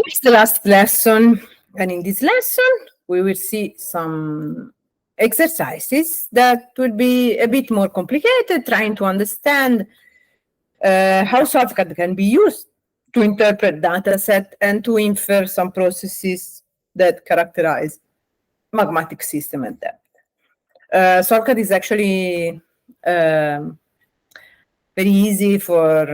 here's the last lesson. And in this lesson, we will see some exercises that will be a bit more complicated, trying to understand how SolveCAD can be used to interpret data set and to infer some processes that characterize magmatic system at depth. SolveCAD is actually very easy for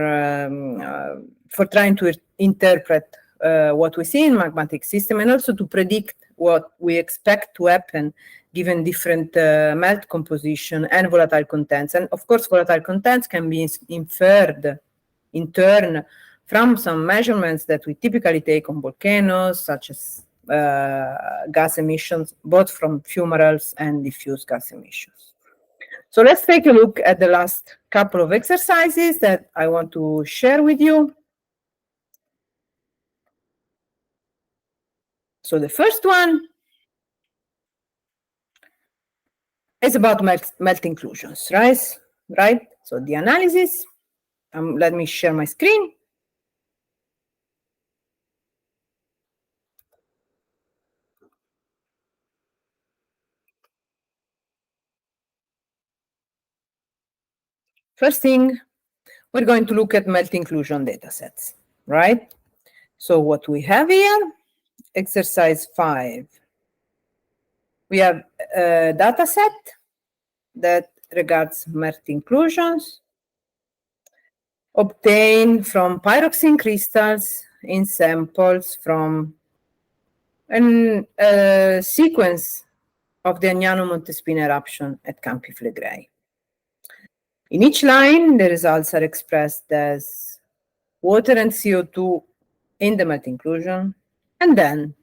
trying to interpret what we see in magmatic system and also to predict what we expect to happen given different melt composition and volatile contents. And of course, volatile contents can be inferred in turn from some measurements that we typically take on volcanoes, such as gas emissions, both from fumaroles and diffuse gas emissions. So let's take a look at the last couple of exercises that I want to share with you. So the first one is about melt inclusions, right? So the analysis, let me share my screen. First thing, we're going to look at melt inclusion datasets, right? So what we have here, exercise 5. We have a dataset that regards melt inclusions obtained from pyroxene crystals in samples from a sequence of the Agnano Montespina eruption at Campi Flegrei. In each line, the results are expressed as water and CO2 in the melt inclusion, and then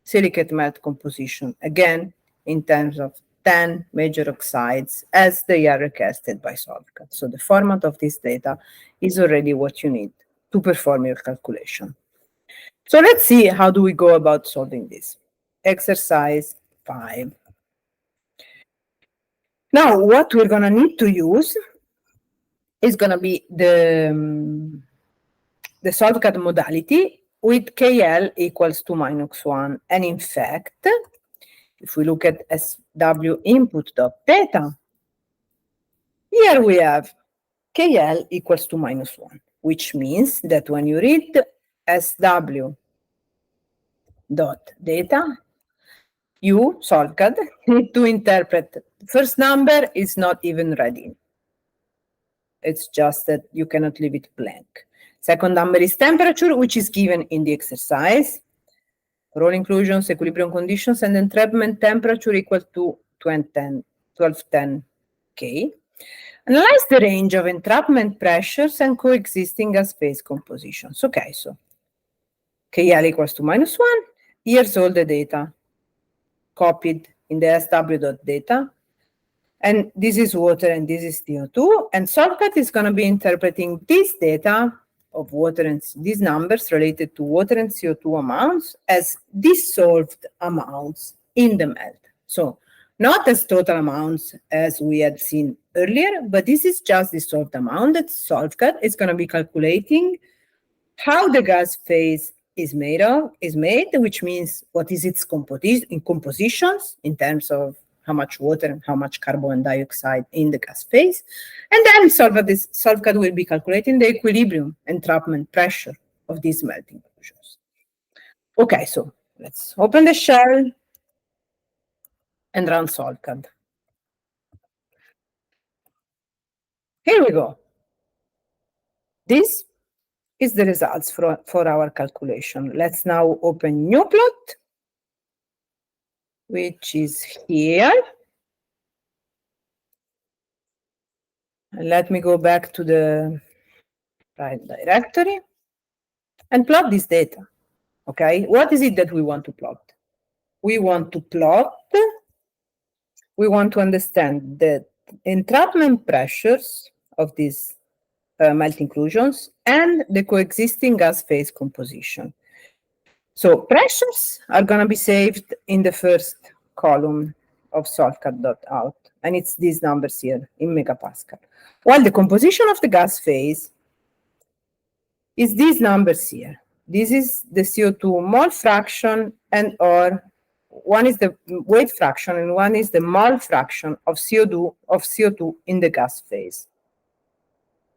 silicate melt composition, again, in terms of 10 major oxides as they are requested by SolveCAD. So the format of this data is already what you need to perform your calculation. So let's see how do we go about solving this. Exercise 5. Now, what we're going to need to use is going to be the SolveCAD modality with KL equals to -1. And in fact, if we look at SW input.data, here we have KL equals to -1, which means that when you read SW.data, you, SolveCAD, need to interpret the first number is not even ready. It's just that you cannot leave it blank. Second number is temperature, which is given in the exercise. For all inclusions, equilibrium conditions, and entrapment temperature equal to 1210 K. Analyze the range of entrapment pressures and coexisting gas phase compositions. Okay, so KL equals to -1. Here's all the data copied in the SW.data. And this is water and this is CO2. And SolveCAD is going to be interpreting this data of water and these numbers related to water and CO2 amounts as dissolved amounts in the melt. So not as total amounts as we had seen earlier, but this is just dissolved amount that SolveCAD is going to be calculating how the gas phase is made, which means what is its compositions in terms of how much water and how much carbon dioxide in the gas phase. And then SolveCAD will be calculating the equilibrium entrapment pressure of these melting inclusions. Okay, so let's open the shell and run SolveCAD. Here we go. This is the results for our calculation. Let's now open new plot, which is here. And let me go back to the right directory and plot this data. Okay, what is it that we want to plot? We want to understand the entrapment pressures of these melt inclusions and the coexisting gas phase composition. So pressures are going to be saved in the first column of SolveCAD.out, and it's these numbers here in megapascal. While the composition of the gas phase is these numbers here. this is the CO2 mole fraction, and or one is the weight fraction and one is the mole fraction of CO2 in the gas phase.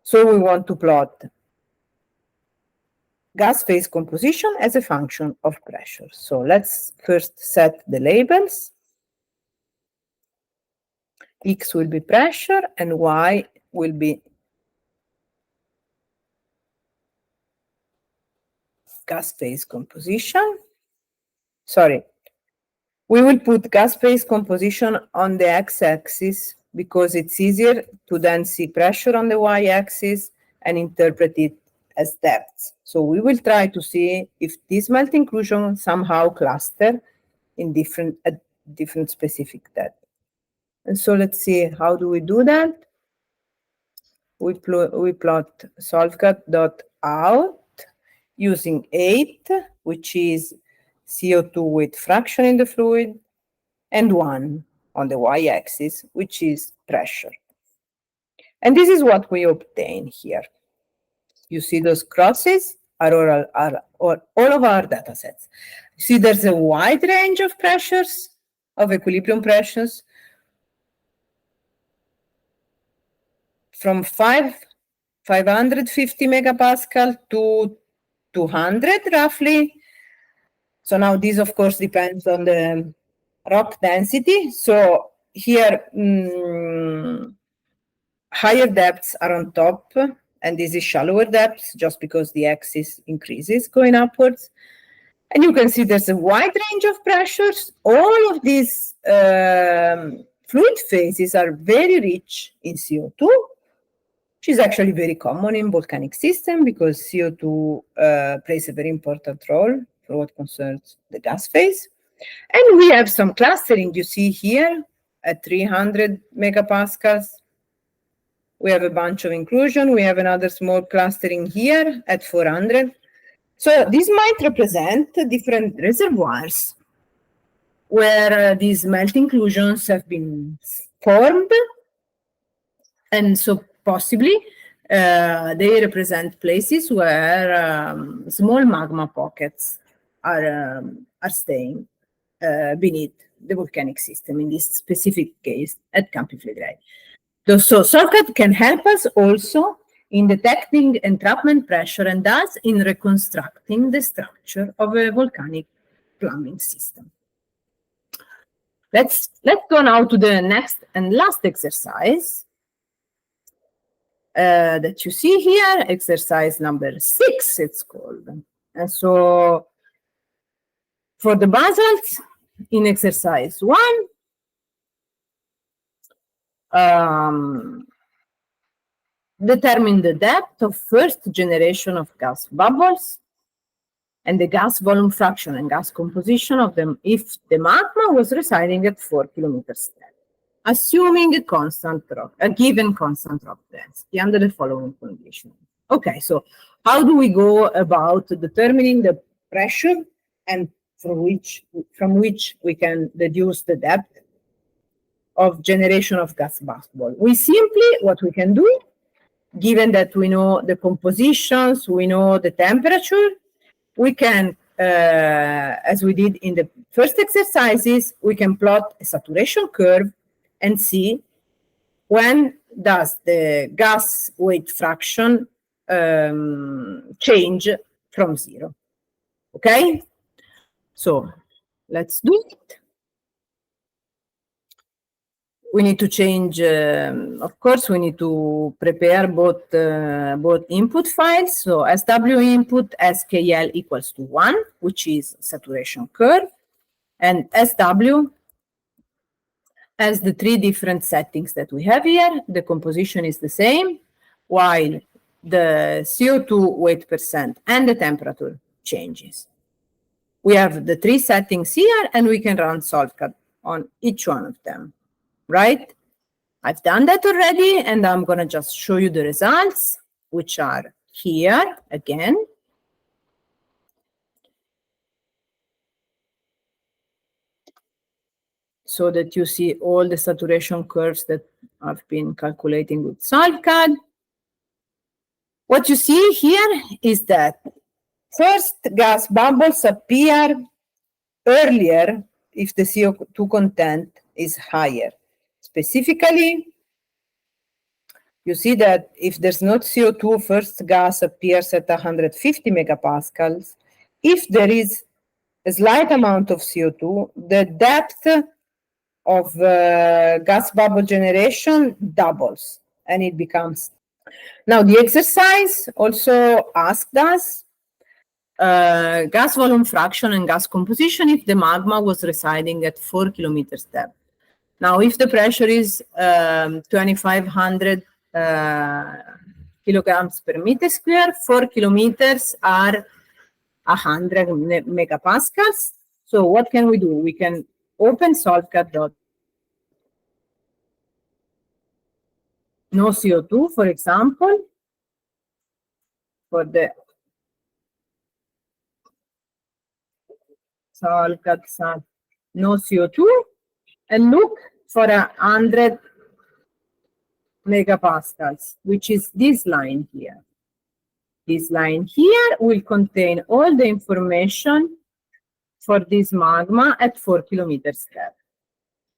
So we want to plot gas phase composition as a function of pressure. So let's first set the labels. X will be pressure and Y will be gas phase composition. Sorry, we will put gas phase composition on the x-axis because it's easier to then see pressure on the y-axis and interpret it as depths. So we will try to see if this melt inclusion somehow cluster in different specific depth. And so let's see, how do we do that? We plot solvcut.out using 8, which is CO2 weight fraction in the fluid, and 1 on the y-axis, which is pressure. And this is what we obtain here. You see those crosses are all of our data sets. You see there's a wide range of pressures, of equilibrium pressures, from 550 megapascal to 200 roughly. So now this, of course, depends on the rock density. So here, higher depths are on top, and this is shallower depths just because the axis increases going upwards. And you can see there's a wide range of pressures. All of these fluid phases are very rich in CO2, which is actually very common in volcanic system because CO2 plays a very important role for what concerns the gas phase. And we have some clustering. You see here at 300 megapascals, we have a bunch of inclusion. We have another small clustering here at 400. So this might represent different reservoirs where these melt inclusions have been formed. And so possibly they represent places where small magma pockets are staying beneath the volcanic system, in this specific case at Campi Flegrei. So SolveCAD can help us also in detecting entrapment pressure and thus in reconstructing the structure of a volcanic plumbing system. Let's go now to the next and last exercise that you see here, exercise number 6, it's called. And so for the basalts in exercise 1, determine the depth of first generation of gas bubbles and the gas volume fraction and gas composition of them if the magma was residing at 4 kilometers depth, assuming a given constant rock density under the following condition. Okay, so how do we go about determining the pressure and from which we can deduce the depth of generation of gas bubble? We simply, what we can do, given that we know the compositions, we know the temperature, we can, as we did in the first exercises, we can plot a saturation curve and see when does the gas weight fraction change from 0. Okay? So let's do it. We need to change, of course, we need to prepare both input files. So SW input SKL equals to 1, which is saturation curve, and SW as the 3 different settings that we have here. The composition is the same, while the CO2 weight percent and the temperature changes. We have the 3 settings here, and we can run SolveCAD on each one of them. Right? I've done that already, and I'm going to just show you the results, which are here again. So that you see all the saturation curves that I've been calculating with SolveCAD. What you see here is that First gas bubbles appear earlier if the CO2 content is higher. Specifically, you see that if there's not CO2, first gas appears at 150 megapascals. If there is a slight amount of CO2, the depth of gas bubble generation doubles and it becomes. Now, the exercise also asked us gas volume fraction and gas composition if the magma was residing at 4 kilometers depth. Now, if the pressure is 2,500 kilograms per meter square, 4 kilometers are 100 megapascals. So what can we do? We can open SolveCAD. No CO2, for example, for the SolveCAD, no CO2, and look for 100 megapascals, which is this line here. This line here will contain all the information for this magma at 4 kilometers depth.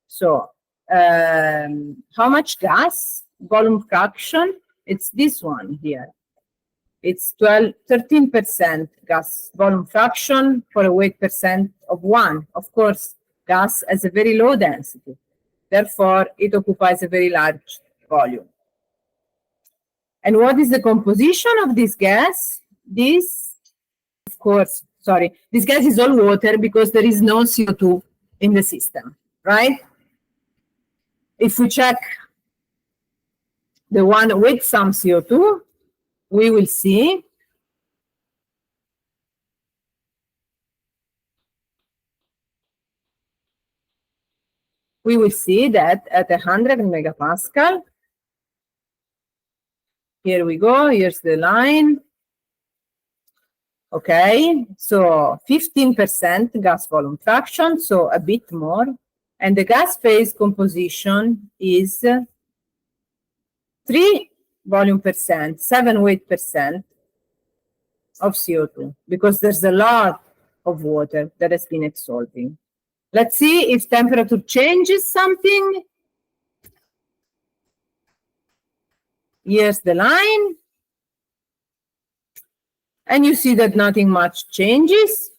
So, how much gas? Volume fraction, it's this one here. It's 13% gas volume fraction for a weight percent of 1. Of course, gas has a very low density. Therefore, it occupies a very large volume. And what is the composition of this gas? This, of course, this gas is all water because there is no CO2 in the system, right? If we check the one with some CO2, we will see that at 100 megapascal, here we go, here's the line. Okay, so 15% gas volume fraction, so a bit more. And the gas phase composition is 3 volume percent, 7 weight percent of CO2, because there's a lot of water that has been dissolving. Let's see if temperature changes something. Here's the line. And you see that nothing much changes.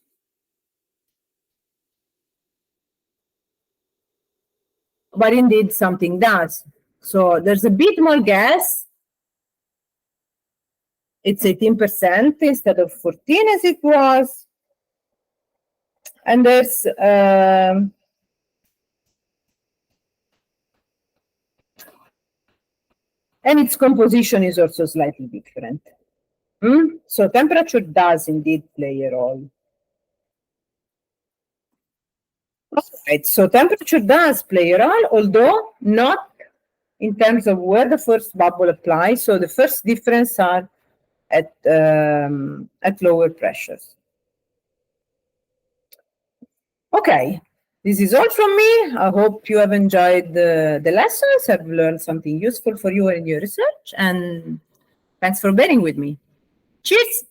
But indeed, something does. So there's a bit more gas. It's 18% instead of 14 as it was. And there's and its composition is also slightly different. So temperature does indeed play a role. All right, so temperature does play a role, although not in terms of where the first bubble applies. So the first difference are at lower pressures. Okay, this is all from me. I hope you have enjoyed the lessons, have learned something useful for you in your research, and thanks for bearing with me. Cheers!